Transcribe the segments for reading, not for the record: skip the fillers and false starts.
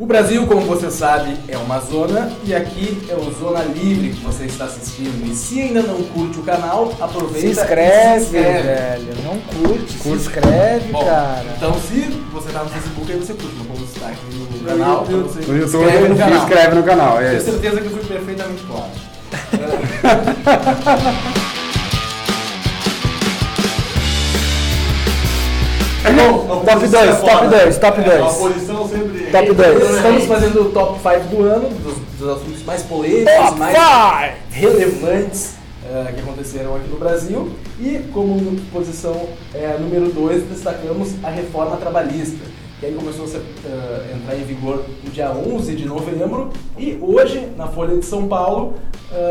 O Brasil, como você sabe, é uma zona e aqui é o Zona Livre que você está assistindo. E se ainda não curte o canal, aproveita se inscreve, e se inscreve. velho. Não curte, se inscreve, Bom, cara. Então se você está no Facebook, aí você curte. Mas como você está aqui no canal, então você No YouTube, se inscreve no canal. Tenho certeza que eu fui perfeitamente claro. Top 2. A posição sempre... Top 2. Estamos fazendo o top 5 do ano, dos assuntos mais polêmicos, mais relevantes que aconteceram aqui no Brasil. E como posição número 2, destacamos a reforma trabalhista, que aí começou a entrar em vigor no dia 11 de novembro. E hoje, na Folha de São Paulo,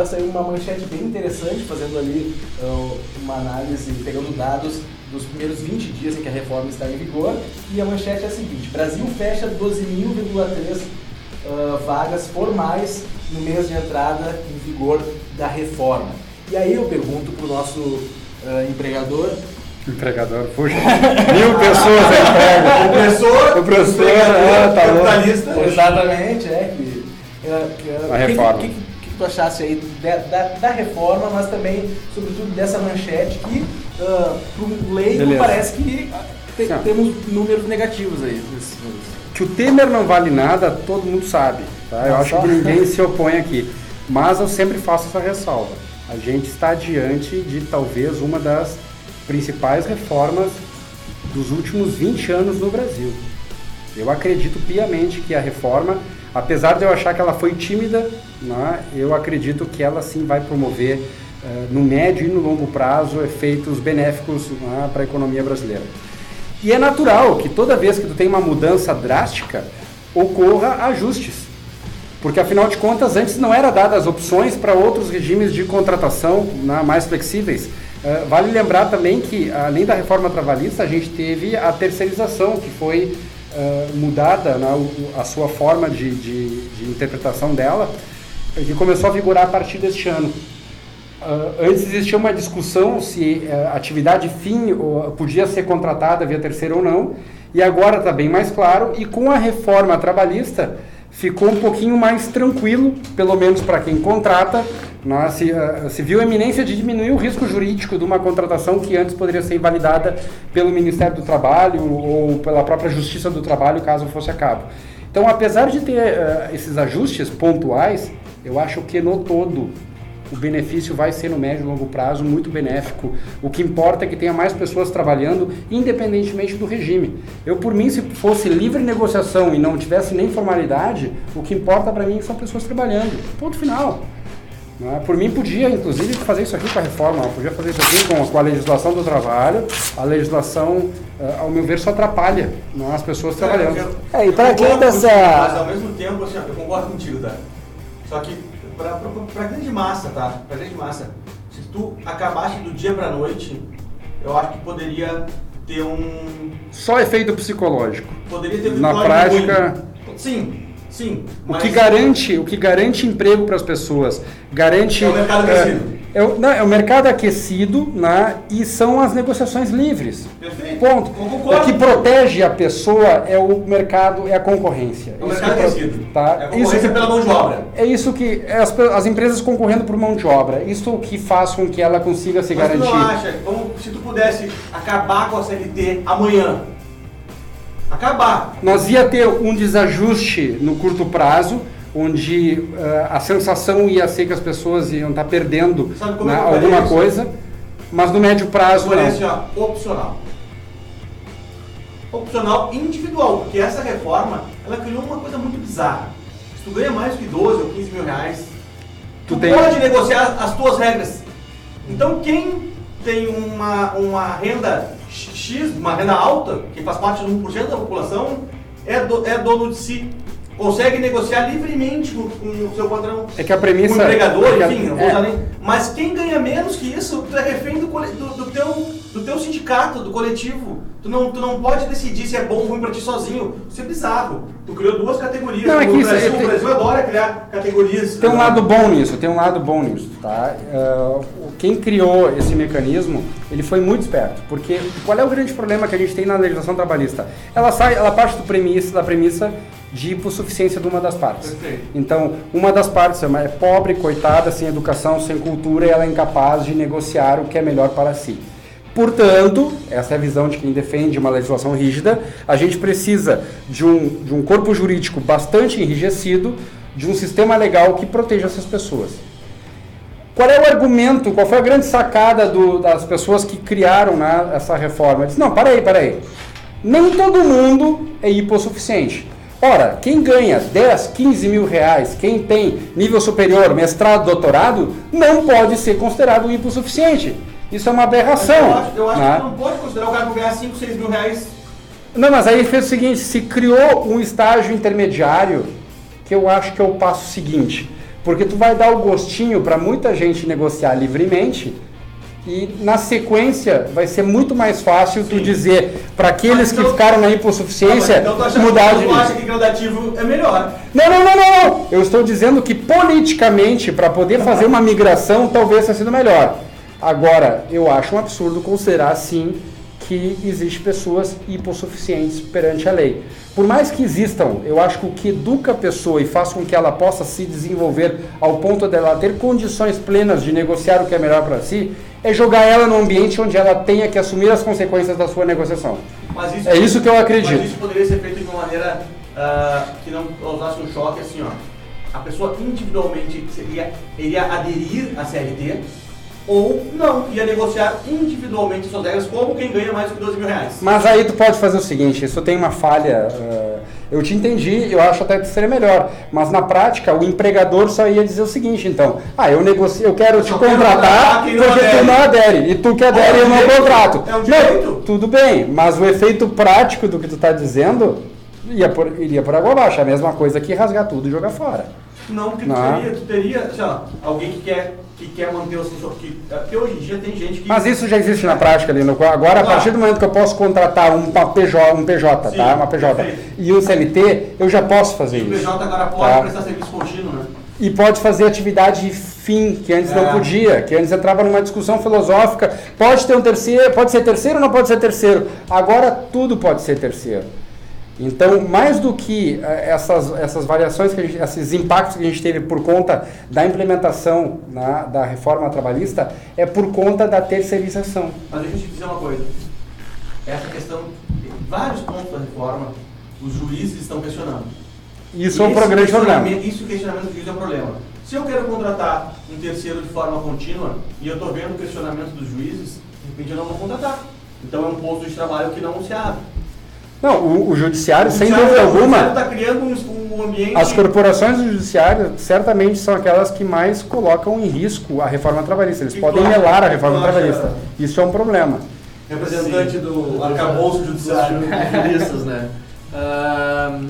saiu uma manchete bem interessante, fazendo ali uma análise, pegando dados dos primeiros 20 dias em que a reforma está em vigor. E a manchete é a seguinte: Brasil fecha 12.000,3 vagas formais no mês de entrada em vigor da reforma. E aí eu pergunto para o nosso empregador... Puxa, 1.000 pessoas O professor, capitalista. Exatamente, a reforma. O que tu achasse aí da reforma, mas também, sobretudo, dessa manchete que, para o leigo, parece que temos números negativos aí. Que o Temer não vale nada, todo mundo sabe. Tá? Eu acho que ninguém se opõe aqui. Mas eu sempre faço essa ressalva. A gente está diante de talvez uma das principais reformas dos últimos 20 anos no Brasil. Eu acredito piamente que a reforma, apesar de eu achar que ela foi tímida, né, eu acredito que ela sim vai promover, no médio e no longo prazo, efeitos benéficos, né, para a economia brasileira. E é natural que toda vez que tu tem uma mudança drástica, ocorra ajustes. Porque, afinal de contas, antes não era dadas opções para outros regimes de contratação, né, mais flexíveis. Vale lembrar também que, além da reforma trabalhista, a gente teve a terceirização, que foi mudada, né, a sua forma de interpretação dela, que começou a vigorar a partir deste ano. Antes existia uma discussão se a atividade fim podia ser contratada via terceiro ou não, e agora está bem mais claro, e com a reforma trabalhista ficou um pouquinho mais tranquilo, pelo menos para quem contrata. Se viu a eminência de diminuir o risco jurídico de uma contratação que antes poderia ser invalidada pelo Ministério do Trabalho ou pela própria Justiça do Trabalho, caso fosse a cabo. Então, apesar de ter esses ajustes pontuais, eu acho que no todo o benefício vai ser no médio e longo prazo muito benéfico. O que importa é que tenha mais pessoas trabalhando, independentemente do regime. Eu, por mim, se fosse livre negociação e não tivesse nem formalidade, o que importa para mim são pessoas trabalhando. Ponto final. Por mim, podia, inclusive, fazer isso aqui com a reforma, podia fazer isso aqui com a legislação do trabalho. A legislação, ao meu ver, só atrapalha, as pessoas trabalhando. E para quem dessa... Mas, ao mesmo tempo, assim, eu concordo contigo, tá? Só que, pra grande massa, tá? Pra grande massa, se tu acabasse do dia pra noite, eu acho que poderia ter Só efeito psicológico. Poderia ter na prática... Ruim. Sim. O que garante emprego para as pessoas, garante... É o mercado aquecido. É o mercado aquecido, né, e são as negociações livres. Perfeito. Ponto. O que protege a pessoa é o mercado, é a concorrência. É o mercado aquecido. Tá? É a concorrência pela mão de obra. É isso que... As empresas concorrendo por mão de obra. Isso que faz com que ela consiga se garantir. Mas tu não acha, como se tu pudesse acabar com a CLT amanhã, nós ia ter um desajuste no curto prazo, onde a sensação ia ser que as pessoas iam estar perdendo alguma coisa, mas no médio prazo não. Assim, opcional individual, porque essa reforma, ela criou uma coisa muito bizarra. Se tu ganha mais que 12 ou 15 mil reais, tu pode negociar as tuas regras. Então quem tem uma renda X, uma renda alta, que faz parte de 1% da população, é dono de si. Consegue negociar livremente com o seu patrão. É que a premissa... Com o empregador, enfim, não vou usar nem... Mas quem ganha menos que isso, tu é refém do teu sindicato, do coletivo. Tu não pode decidir se é bom ou ruim pra ti sozinho. Isso é bizarro. Tu criou duas categorias. Não, o Brasil adora criar categorias. Tem um lado bom nisso, tá? Quem criou esse mecanismo, ele foi muito esperto. Porque qual é o grande problema que a gente tem na legislação trabalhista? Ela parte da premissa de hipossuficiência de uma das partes. Perfeito. Então, uma das partes é pobre, coitada, sem educação, sem cultura, e ela é incapaz de negociar o que é melhor para si. Portanto, essa é a visão de quem defende uma legislação rígida, a gente precisa de um corpo jurídico bastante enrijecido, de um sistema legal que proteja essas pessoas. Qual é o argumento, qual foi a grande sacada das pessoas que criaram, né, essa reforma? Diz, não, peraí. Nem todo mundo é hipossuficiente. Ora, quem ganha 10, 15 mil reais, quem tem nível superior, mestrado, doutorado, não pode ser considerado um hipossuficiente. Isso é uma aberração. Eu acho né? que não pode considerar o cara que ganhar 5, 6 mil reais. Não, mas aí fez o seguinte, se criou um estágio intermediário, que eu acho que é o passo seguinte. Porque tu vai dar o gostinho para muita gente negociar livremente e na sequência vai ser muito mais fácil tu dizer para aqueles que ficaram na hipossuficiência então mudar de vida. Tu acha que gradativo é melhor? Não. Eu estou dizendo que politicamente, para poder fazer uma migração, talvez tenha sido melhor. Agora, eu acho um absurdo considerar sim que existem pessoas hipossuficientes perante a lei. Por mais que existam, eu acho que o que educa a pessoa e faz com que ela possa se desenvolver ao ponto dela ter condições plenas de negociar o que é melhor para si, é jogar ela num ambiente onde ela tenha que assumir as consequências da sua negociação. É isso que eu acredito. Mas isso poderia ser feito de uma maneira que não causasse um choque, assim, ó. A pessoa individualmente iria aderir à CLT, ou não, ia negociar individualmente suas regras, como quem ganha mais do que 12 mil reais. Mas aí tu pode fazer o seguinte, isso tem uma falha, eu te entendi, eu acho até que seria melhor, mas na prática o empregador só ia dizer o seguinte, então, eu quero te contratar porque tu não adere, e tu que adere eu não contrato. É um direito. Tudo bem, mas o efeito prático do que tu está dizendo iria por água abaixo, a mesma coisa que rasgar tudo e jogar fora. Não, porque tu teria, sei lá, alguém que quer manter o sensor, porque hoje em dia tem gente que... Mas isso já existe na prática ali, agora a partir do momento que eu posso contratar um PJ, sim, tá? Uma PJ, perfeito. E um CLT, eu já posso fazer isso. O PJ agora pode prestar serviço contínuo, né? E pode fazer atividade fim, que antes não podia, que antes entrava numa discussão filosófica, pode ter um terceiro, pode ser terceiro ou não pode ser terceiro, agora tudo pode ser terceiro. Então, mais do que essas variações, esses impactos que a gente teve por conta da implementação da reforma trabalhista, é por conta da terceirização. Mas deixa eu te dizer uma coisa. Essa questão, vários pontos da reforma, os juízes estão questionando. Isso é um grande problema. Isso, o questionamento do juiz é um problema. Se eu quero contratar um terceiro de forma contínua, e eu estou vendo o questionamento dos juízes, de repente eu não vou contratar. Então é um posto de trabalho que não se abre. Não, o judiciário, sem dúvida alguma, está criando um ambiente... As corporações do judiciário certamente são aquelas que mais colocam em risco a reforma trabalhista. Eles podem melar a reforma trabalhista. Isso é um problema. Representante do arcabouço judiciário. Juristas, né?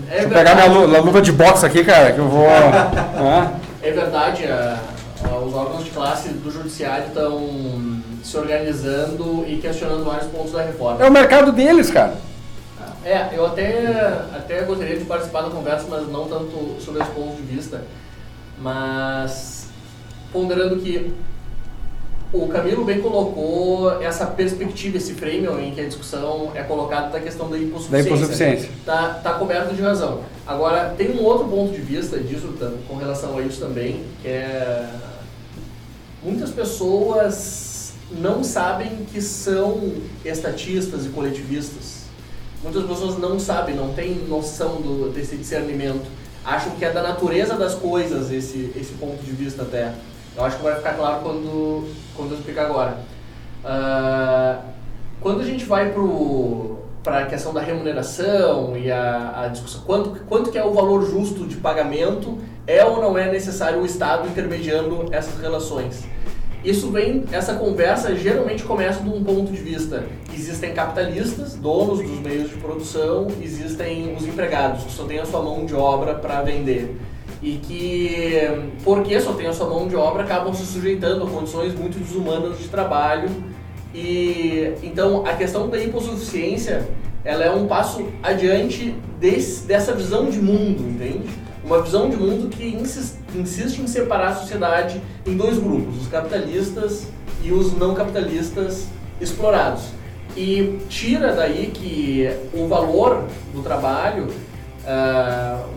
Deixa eu pegar minha luva de boxe aqui, cara, que eu vou... É verdade, os órgãos de classe do judiciário estão se organizando e questionando vários pontos da reforma. É o mercado deles, cara. Eu até gostaria de participar da conversa, mas não tanto sobre esse ponto de vista. Mas, ponderando que o Camilo bem colocou essa perspectiva, esse frame em que a discussão é colocada da questão da hipossuficiência. Tá coberto de razão. Agora, tem um outro ponto de vista disso, com relação a isso também, que é... Muitas pessoas não sabem que são estatistas e coletivistas. Muitas pessoas não sabem, não têm noção desse discernimento. Acham que é da natureza das coisas esse ponto de vista até. Eu acho que vai ficar claro quando eu explicar agora. Quando a gente vai para a questão da remuneração e a discussão, quanto que é o valor justo de pagamento, é ou não é necessário o Estado intermediando essas relações? Essa conversa geralmente começa de um ponto de vista. Existem capitalistas, donos dos meios de produção, existem os empregados, que só têm a sua mão de obra para vender. E que, porque só tem a sua mão de obra, acabam se sujeitando a condições muito desumanas de trabalho. E então a questão da hipossuficiência, ela é um passo adiante dessa visão de mundo, entende? Uma visão de mundo que insiste em separar a sociedade em dois grupos, os capitalistas e os não capitalistas explorados. E tira daí que o valor do trabalho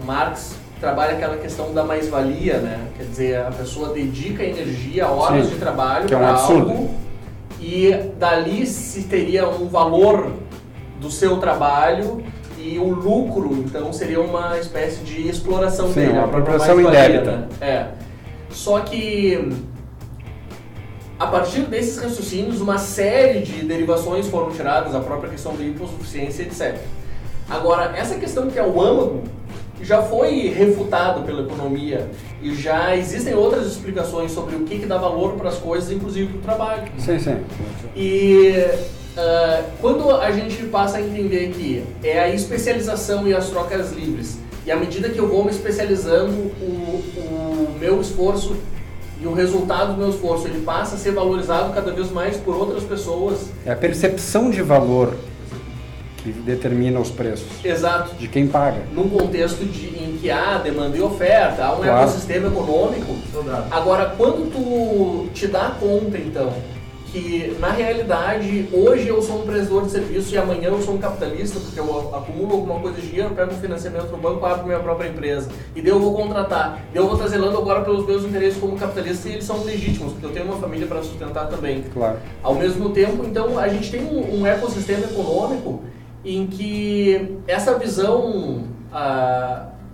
Marx trabalha aquela questão da mais-valia, né? Quer dizer, a pessoa dedica energia, horas de trabalho que é um para absurdo. algo e dali se teria um valor do seu trabalho e o lucro, então, seria uma espécie de exploração Sim, dele. uma a própria apropriação mais-valia, indébita. né? Só que, a partir desses raciocínios, uma série de derivações foram tiradas, a própria questão da hipossuficiência, etc. Agora, essa questão que é o âmago, já foi refutado pela economia e já existem outras explicações sobre o que dá valor para as coisas, inclusive para o trabalho. Sim, sim. E quando a gente passa a entender que é a especialização e as trocas livres, e à medida que eu vou me especializando, o meu esforço e o resultado do meu esforço, ele passa a ser valorizado cada vez mais por outras pessoas. É a percepção de valor que determina os preços. Exato. De quem paga. Num contexto em que há demanda e oferta, há um Claro. ecossistema econômico. Agora, quando tu te dá conta, então, que na realidade hoje eu sou um prestador de serviço e amanhã eu sou um capitalista, porque eu acumulo alguma coisa de dinheiro, pego um financiamento no banco, abro minha própria empresa, e daí eu vou contratar, daí eu vou estar zelando agora pelos meus interesses como capitalista e eles são legítimos, porque eu tenho uma família para sustentar também. Claro. Ao mesmo tempo, então, a gente tem um ecossistema econômico em que essa visão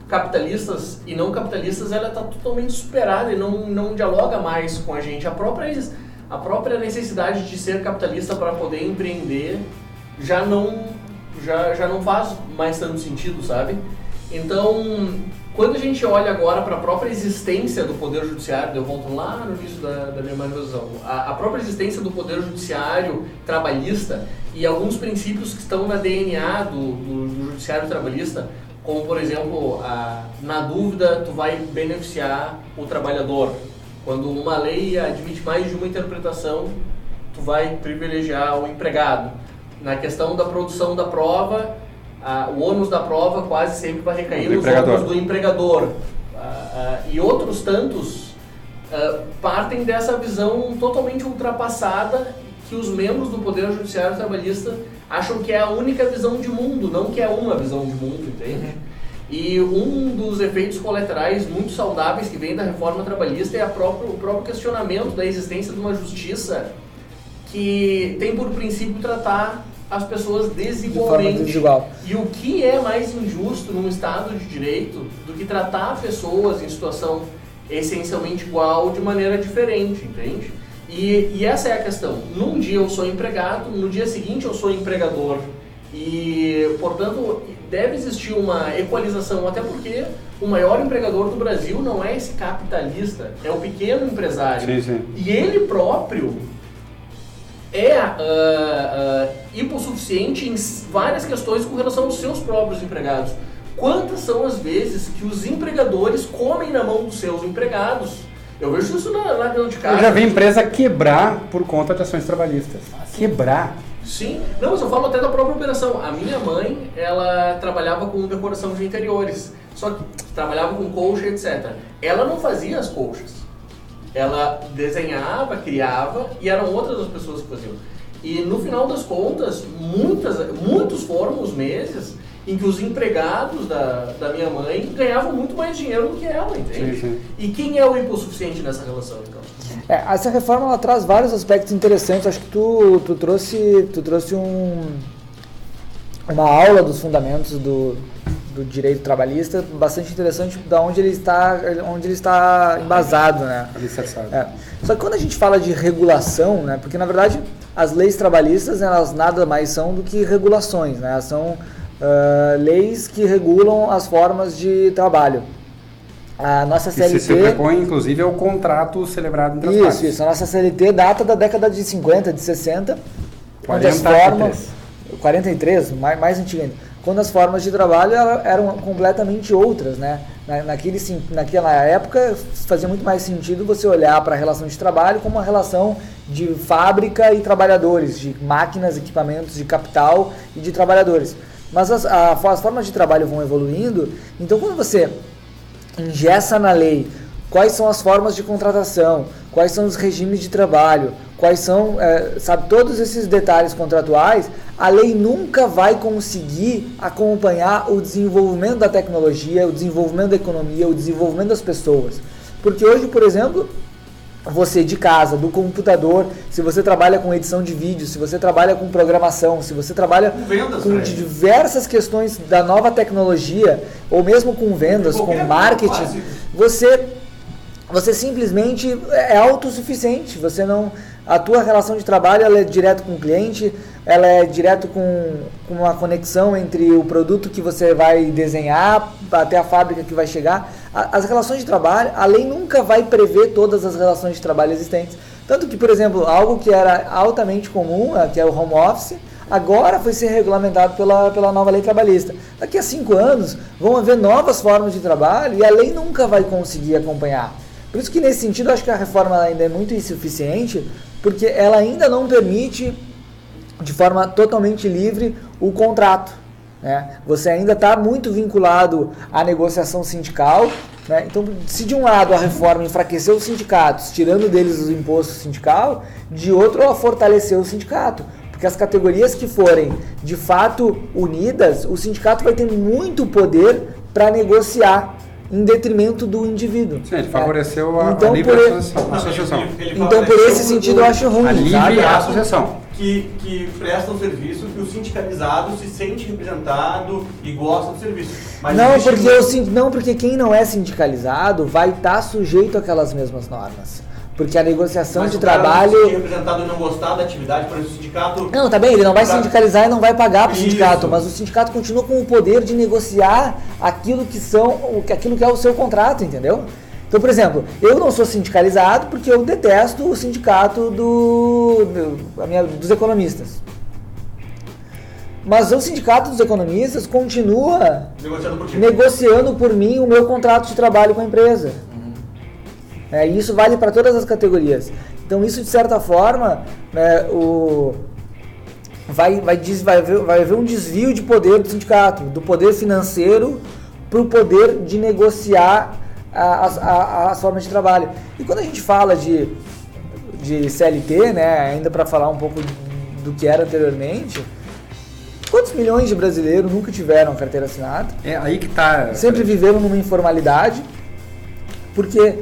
capitalistas e não capitalistas, ela está totalmente superada e não dialoga mais com a gente. A própria necessidade de ser capitalista para poder empreender já não faz mais tanto sentido, sabe? Então, quando a gente olha agora para a própria existência do Poder Judiciário, eu volto lá no início da minha manifestação, a própria existência do Poder Judiciário trabalhista e alguns princípios que estão na DNA do Judiciário trabalhista, como, por exemplo, na dúvida, tu vai beneficiar o trabalhador. Quando uma lei admite mais de uma interpretação, tu vai privilegiar o empregado. Na questão da produção da prova, o ônus da prova quase sempre vai recair nos ônus do empregador. E outros tantos partem dessa visão totalmente ultrapassada que os membros do Poder Judiciário Trabalhista acham que é a única visão de mundo, não que é uma visão de mundo, entende? E um dos efeitos colaterais muito saudáveis que vem da reforma trabalhista é o próprio questionamento da existência de uma justiça que tem por princípio tratar as pessoas desigualmente. Desigual. E o que é mais injusto num Estado de Direito do que tratar pessoas em situação essencialmente igual de maneira diferente, entende? E essa é a questão. Num dia eu sou empregado, no dia seguinte eu sou empregador. E, portanto, deve existir uma equalização, até porque o maior empregador do Brasil não é esse capitalista, é o pequeno empresário. Sim, sim. E ele próprio é hipossuficiente em várias questões com relação aos seus próprios empregados. Quantas são as vezes que os empregadores comem na mão dos seus empregados? Eu vejo isso lá dentro de casa. Eu já vi empresa quebrar por conta de ações trabalhistas. Quebrar. Sim, não, mas eu falo até da própria operação. A minha mãe, ela trabalhava com decoração de interiores, só que trabalhava com colcha, etc. Ela não fazia as colchas. Ela desenhava, criava e eram outras as pessoas que faziam. E no final das contas, muitos foram os meses em que os empregados da minha mãe ganhavam muito mais dinheiro do que ela, entende? Sim, sim. E quem é o hipossuficiente nessa relação, então? Essa reforma ela traz vários aspectos interessantes. Acho que tu trouxe uma aula dos fundamentos do direito trabalhista bastante interessante, da onde ele está embasado, né? Só que quando a gente fala de regulação, né? Porque na verdade as leis trabalhistas, elas nada mais são do que regulações, né? São leis que regulam as formas de trabalho. A nossa CLT... E se propõe, inclusive, ao contrato celebrado entre as partes. Isso. A nossa CLT data da década de 50, de 60. 43, mais antiga ainda. Quando as formas de trabalho eram completamente outras, né? Naquela época, fazia muito mais sentido você olhar para a relação de trabalho como uma relação de fábrica e trabalhadores, de máquinas, equipamentos, de capital e de trabalhadores. Mas as formas de trabalho vão evoluindo, então quando você engessa na lei quais são as formas de contratação, quais são os regimes de trabalho, quais são, sabe, todos esses detalhes contratuais, a lei nunca vai conseguir acompanhar o desenvolvimento da tecnologia, o desenvolvimento da economia, o desenvolvimento das pessoas. Porque hoje, por exemplo, você de casa, do computador, se você trabalha com edição de vídeo, se você trabalha com programação, se você trabalha com diversas questões da nova tecnologia, ou mesmo com vendas, com marketing, você simplesmente é autossuficiente. Você não, a tua relação de trabalho ela é direto com o cliente, ela é direto com uma conexão entre o produto que você vai desenhar até a fábrica que vai chegar. As relações de trabalho, a lei nunca vai prever todas as relações de trabalho existentes. Tanto que, por exemplo, algo que era altamente comum, que é o home office, agora foi ser regulamentado pela nova lei trabalhista. Daqui a 5 anos vão haver novas formas de trabalho e a lei nunca vai conseguir acompanhar. Por isso que, nesse sentido, eu acho que a reforma ainda é muito insuficiente, porque ela ainda não permite, de forma totalmente livre, o contrato. Né? Você ainda está muito vinculado à negociação sindical. Né? Então, se de um lado a reforma enfraqueceu os sindicatos, tirando deles o imposto sindical, de outro ela fortaleceu o sindicato. Porque as categorias que forem de fato unidas, o sindicato vai ter muito poder para negociar em detrimento do indivíduo. Sim, ele favoreceu a livre associação. Então, por esse sentido, eu acho ruim. A livre associação. Que presta um serviço que o sindicalizado se sente representado e gosta do serviço. Mas porque quem não é sindicalizado vai estar sujeito àquelas mesmas normas. Porque a negociação de trabalho... Mas o representado não gostar da atividade, por exemplo, o sindicato... Não, tá bem, ele não vai sindicalizar e não vai pagar para o sindicato, mas o sindicato continua com o poder de negociar aquilo que é o seu contrato, entendeu? Então, por exemplo, eu não sou sindicalizado porque eu detesto o sindicato dos economistas. Mas o sindicato dos economistas continua negociando por mim o meu contrato de trabalho com a empresa. E isso vale para todas as categorias. Então, isso, de certa forma, vai haver um desvio de poder do sindicato, do poder financeiro para o poder de negociar as formas de trabalho. E quando a gente fala de CLT, né, ainda para falar um pouco do que era anteriormente, quantos milhões de brasileiros nunca tiveram carteira assinada? É aí que tá. Sempre viveram numa informalidade, porque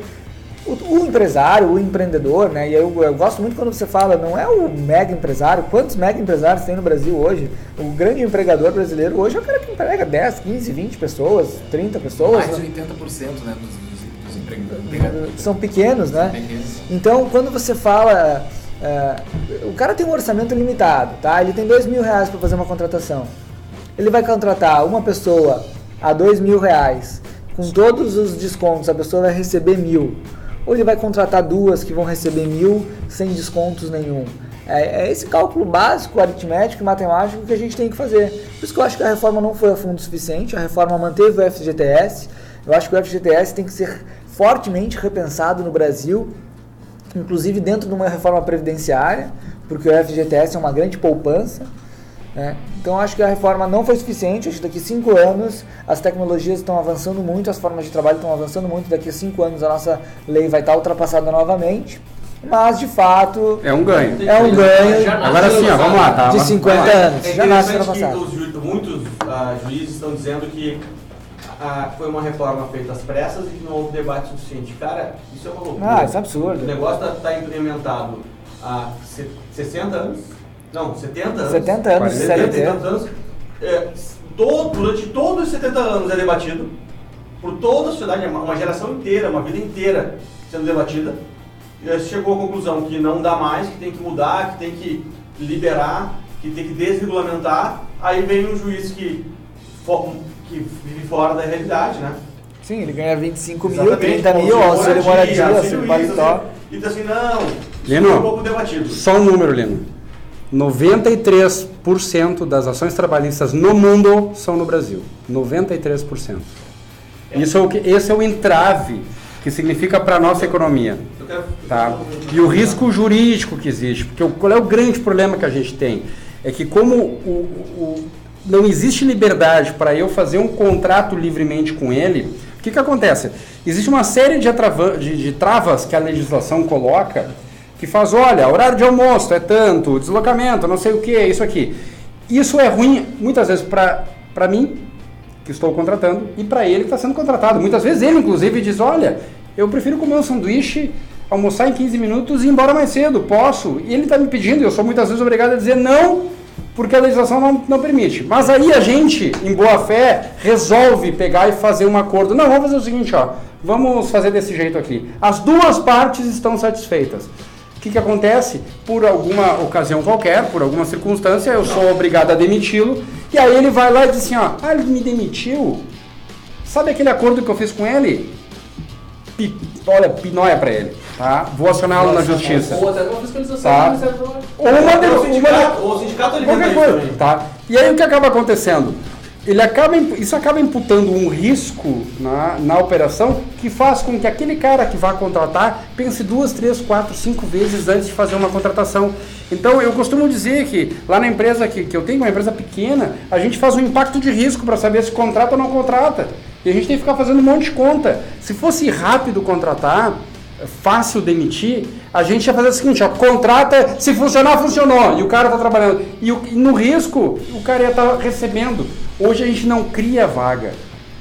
o empresário, o empreendedor, né, e eu gosto muito quando você fala, não é o mega empresário. Quantos mega empresários tem no Brasil hoje? O grande empregador brasileiro hoje é o cara que emprega 10, 15, 20 pessoas, 30 pessoas. Mais de 80%, né, dos empregadores. São pequenos, né? Então, quando você fala... o cara tem um orçamento limitado, tá? Ele tem R$2.000 para fazer uma contratação. Ele vai contratar uma pessoa a R$2.000, com todos os descontos, a pessoa vai receber 1.000. Ou ele vai contratar duas que vão receber 1.000 sem descontos nenhum. É esse cálculo básico, aritmético e matemático que a gente tem que fazer. Por isso que eu acho que a reforma não foi a fundo o suficiente. A reforma manteve o FGTS. Eu acho que o FGTS tem que ser fortemente repensado no Brasil, inclusive dentro de uma reforma previdenciária, porque o FGTS é uma grande poupança. Então, acho que a reforma não foi suficiente. Acho que daqui a 5 anos as tecnologias estão avançando muito, as formas de trabalho estão avançando muito. Daqui a 5 anos a nossa lei vai estar ultrapassada novamente. Mas, de fato... É um ganho. É um ganho. Agora sim, vamos lá. Tá? De 50 anos. Já nasce ultrapassado. Muitos juízes estão dizendo que foi uma reforma feita às pressas e que não houve debate suficiente. Cara, isso é uma loucura. Isso é absurdo. O negócio está implementado há 60 anos. Não, 70 anos. 70 anos de CLT. 70 anos. Durante todos os 70 anos é debatido, por toda a sociedade, uma geração inteira, uma vida inteira sendo debatida. E chegou à conclusão que não dá mais, que tem que mudar, que tem que liberar, que tem que desregulamentar. Aí vem um juiz que vive fora da realidade, né? Sim, ele ganha 25 mil, 30 mil, auxílio moradia, auxílio paletó. E tá assim, não, Lino, é um pouco debatido. Só um número, Lino. 93% das ações trabalhistas no mundo são no Brasil. 93%. Esse é o entrave que significa para a nossa economia. Tá? E o risco jurídico que existe. Porque qual é o grande problema que a gente tem? É que como não existe liberdade para eu fazer um contrato livremente com ele, que acontece? Existe uma série de travas que a legislação coloca que faz, olha, horário de almoço é tanto, deslocamento, não sei o que, isso aqui. Isso é ruim, muitas vezes, para mim, que estou contratando, e para ele que está sendo contratado. Muitas vezes ele, inclusive, diz, olha, eu prefiro comer um sanduíche, almoçar em 15 minutos e ir embora mais cedo, posso? E ele está me pedindo, e eu sou muitas vezes obrigado a dizer não, porque a legislação não permite. Mas aí a gente, em boa fé, resolve pegar e fazer um acordo. Não, vamos fazer o seguinte, ó, vamos fazer desse jeito aqui. As duas partes estão satisfeitas. O que acontece? Por alguma ocasião qualquer, por alguma circunstância, eu sou obrigado a demiti-lo, e aí ele vai lá e diz assim, ó, ele me demitiu? Sabe aquele acordo que eu fiz com ele? Olha, pinóia pra ele, tá? Vou acioná-lo na justiça. Ou até uma fiscalização. Tá? Ou o sindicato ele qualquer coisa, tá? E aí o que acaba acontecendo? Isso acaba imputando um risco na operação que faz com que aquele cara que vai contratar pense 2, 3, 4, 5 vezes antes de fazer uma contratação. Então eu costumo dizer que lá na empresa que eu tenho, uma empresa pequena, a gente faz um impacto de risco para saber se contrata ou não contrata. E a gente tem que ficar fazendo um monte de conta. Se fosse rápido contratar, fácil demitir, a gente ia fazer o seguinte, ó, contrata, se funcionar, funcionou, e o cara está trabalhando. E no risco, o cara ia estar recebendo. Hoje a gente não cria vaga.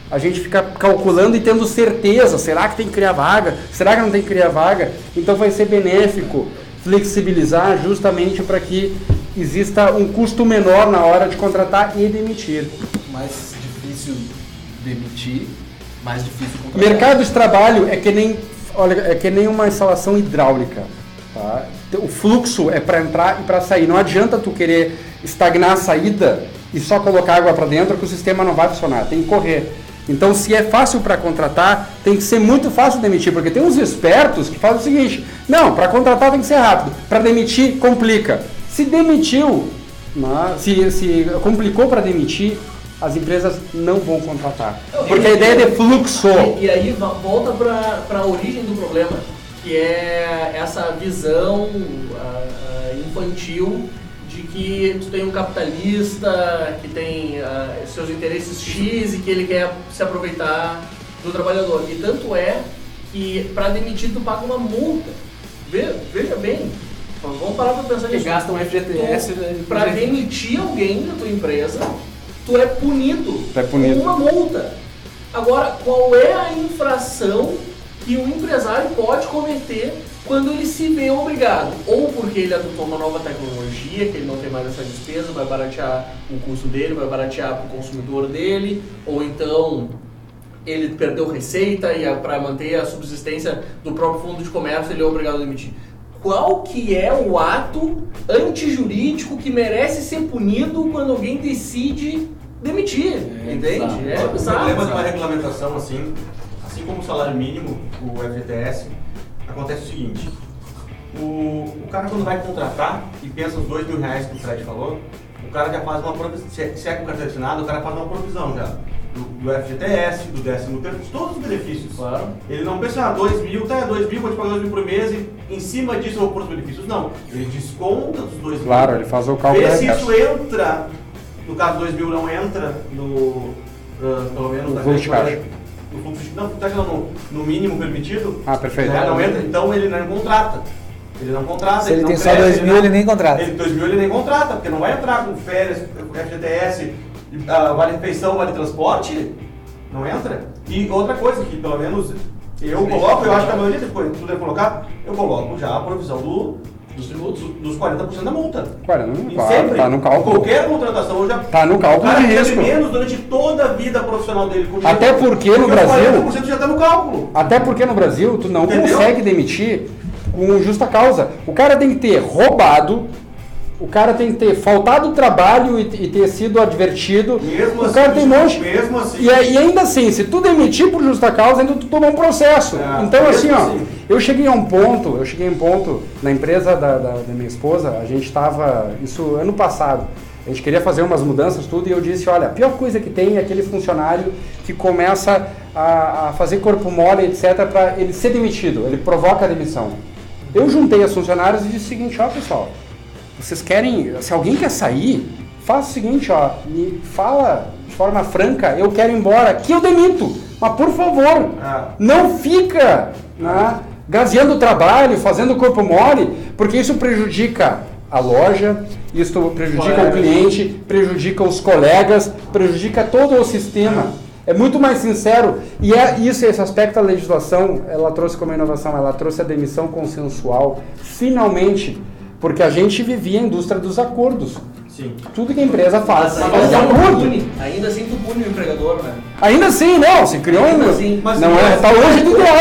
A gente fica calculando e tendo certeza, será que tem que criar vaga? Será que não tem que criar vaga? Então vai ser benéfico flexibilizar justamente para que exista um custo menor na hora de contratar e demitir. Mais difícil demitir, mais difícil contratar. Mercado de trabalho é que nem uma instalação hidráulica. Tá? O fluxo é para entrar e para sair. Não adianta tu querer estagnar a saída e só colocar água para dentro que o sistema não vai funcionar. Tem que correr. Então, se é fácil para contratar, tem que ser muito fácil demitir, porque tem uns espertos que fazem o seguinte, não, para contratar tem que ser rápido, para demitir complica. Se demitiu, se complicou para demitir, as empresas não vão contratar. Porque a ideia é de fluxo. E aí volta para a origem do problema, que é essa visão infantil de que tu tem um capitalista que tem seus interesses X e que ele quer se aproveitar do trabalhador. E tanto é que para demitir tu paga uma multa. Veja bem, vamos parar para pensar nisso. Que gasta um FGTS. Para demitir alguém da tua empresa, tu é punido com uma multa. Agora, qual é a infração que o empresário pode cometer quando ele se vê obrigado? Ou porque ele adotou uma nova tecnologia, que ele não tem mais essa despesa, vai baratear o custo dele, vai baratear para o consumidor dele, ou então ele perdeu receita e para manter a subsistência do próprio fundo de comércio ele é obrigado a demitir. Qual que é o ato antijurídico que merece ser punido quando alguém decide demitir? Entende? O problema de uma regulamentação assim como o salário mínimo, o FGTS, acontece o seguinte, o cara quando vai contratar e pensa os R$2.000 que o Fred falou, o cara já faz uma provisão, se é com carteira assinada, o cara faz uma provisão já, do FGTS, do 13º, de todos os benefícios. Claro. Ele não pensa, R$2.000, tá, R$2.000, vou te pagar R$2.000 por mês e em cima disso eu vou pôr os benefícios. Não, ele desconta dos R$2.000. Claro, ele faz o cálculo. Vê se isso entra, no caso R$2.000 não entra pelo menos no fluxo de caixa. No mínimo permitido. Perfeito. Não entra, então ele não contrata. Ele não contrata. Se ele tem só R$2.000, ele nem contrata. R$2.000 ele nem contrata, porque não vai entrar com férias, FGTS, vale refeição, vale transporte. Não entra. E outra coisa que pelo menos eu coloco, eu acho que a maioria das coisas que tu deve colocar, eu coloco já a provisão dos tributos, dos 40% da multa. Sempre. Tá no cálculo. Qualquer contratação eu já. Tá no cálculo de risco. Menos durante toda a vida profissional dele. Até porque no Brasil. 40% já tá no cálculo. Até porque no Brasil tu não consegue demitir com justa causa. O cara tem que ter roubado. O cara tem que ter faltado trabalho e ter sido advertido. Mesmo o cara assim, tem um monte. Mesmo assim. E ainda assim, se tu demitir por justa causa, ainda tu toma um processo. Então assim, eu cheguei a um ponto na empresa da minha esposa, a gente estava, isso ano passado, a gente queria fazer umas mudanças, tudo, e eu disse, olha, a pior coisa que tem é aquele funcionário que começa a fazer corpo mole, etc, para ele ser demitido, ele provoca a demissão. Eu juntei os funcionários e disse o seguinte, pessoal, vocês querem, se alguém quer sair, faça o seguinte, me fala de forma franca, eu quero ir embora, que eu demito. Mas por favor, não fica, né, gazeando o trabalho, fazendo o corpo mole, porque isso prejudica a loja, isso prejudica o cliente, prejudica os colegas, prejudica todo o sistema. É muito mais sincero, e esse aspecto da legislação, ela trouxe como inovação, ela trouxe a demissão consensual, finalmente, porque a gente vivia a indústria dos acordos. Sim. Tudo que a empresa faz, de acordo. Ainda assim tu pune o empregador, né? Ainda assim, não, se criou ainda assim, não é, tá longe do ideal.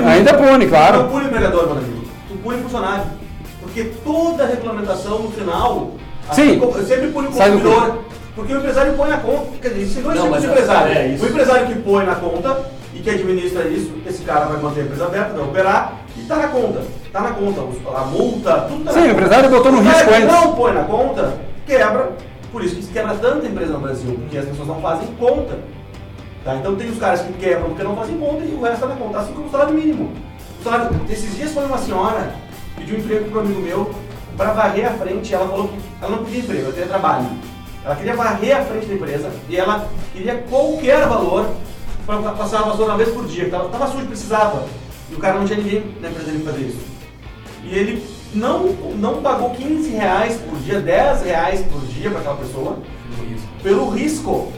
Ainda pune, claro. Não pune o empregador, meu amigo. Tu pune o funcionário. Porque toda regulamentação no final, sim, sempre pune o consumidor. Porque o empresário põe na conta. Quer dizer, existem dois tipos de empresário. O empresário que põe na conta e que administra isso, esse cara vai manter a empresa aberta, vai operar e está na conta. Está na conta. A multa, tudo está na conta. Sim, o empresário botou no risco antes. Não põe na conta, quebra. Por isso que se quebra tanta empresa no Brasil, porque as pessoas não fazem conta. Tá? Então tem os caras que quebram porque não fazem conta e o resto está na conta. Assim como o salário mínimo. Esses dias foi uma senhora, pediu um emprego para um amigo meu, para varrer a frente. Ela falou que ela não pedia emprego, ela queria trabalho. Ela queria varrer a frente da empresa e ela queria qualquer valor para passar a vassoura uma vez por dia. Estava sujo, precisava. E o cara não tinha ninguém na empresa dele fazer isso. E ele não pagou 15 reais por dia, 10 reais por dia para aquela pessoa. Pelo risco.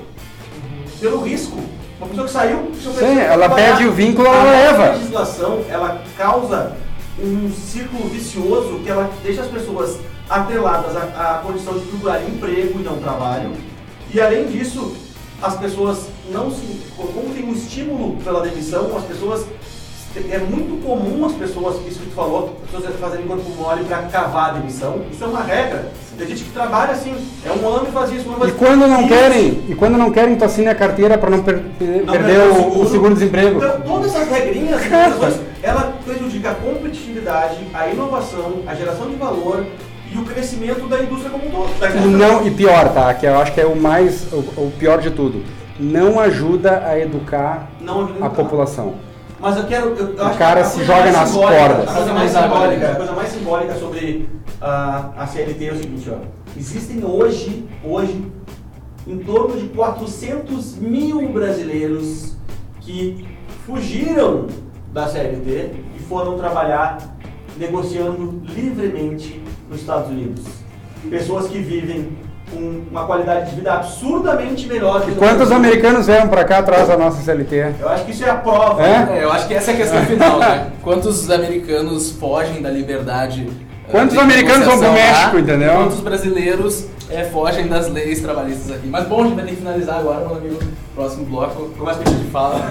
Pelo risco. Uma pessoa que saiu... Sim, ela perde o vínculo, ela leva. A legislação, ela causa um círculo vicioso que ela deixa as pessoas atreladas à condição de procurar emprego e não trabalho. E além disso, as pessoas como tem um estímulo pela demissão, as pessoas, é muito comum as pessoas, isso que tu falou, as pessoas fazerem corpo mole para cavar a demissão. Isso é uma regra. Tem gente que trabalha assim, é um ano e faz isso. E quando não querem, tu assina a carteira para não perder o seguro-desemprego. Então, todas essas regrinhas, ela prejudica a competitividade, a inovação, a geração de valor e o crescimento da indústria como um todo. E pior, tá? Que eu acho que é o pior de tudo. Não ajuda a educar a população. Mas eu acho o cara se joga nas cordas. A coisa mais simbólica sobre a CLT é o seguinte, ó. Existem hoje em torno de 400 mil brasileiros que fugiram da CLT e foram trabalhar negociando livremente nos Estados Unidos. Pessoas que vivem com uma qualidade de vida absurdamente melhor. E quantos americanos vieram para cá atrás da nossa CLT? Eu acho que isso é a prova. Eu acho que essa é a questão final, né? Quantos americanos fogem da liberdade? Quantos americanos vão pro México, entendeu? Quantos brasileiros fogem das leis trabalhistas aqui? Mas bom, a gente vai ter que finalizar agora, meu amigo. Próximo bloco, com mais pedido de fala.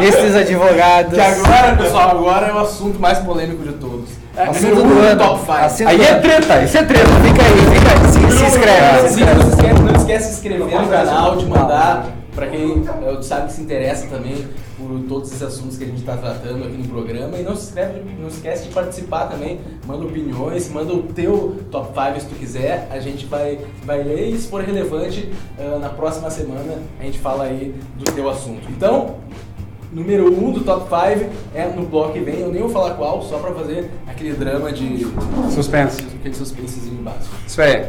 Esses advogados. Que agora, pessoal, agora é o assunto mais polêmico de todos. Assunto do ano. Top 5. Aí é treta, isso é treta. Fica aí. Se inscreve. Não esquece de se inscrever no canal, de mandar para quem sabe que se interessa também por todos esses assuntos que a gente está tratando aqui no programa. E não esquece de participar também, manda opiniões, manda o teu top 5 se tu quiser, a gente vai ler e se for relevante, na próxima semana a gente fala aí do teu assunto. Então, número 1 do top 5 é no bloco que vem, eu nem vou falar qual, só para fazer aquele drama de suspense. Aquele suspensezinho básico. Isso aí.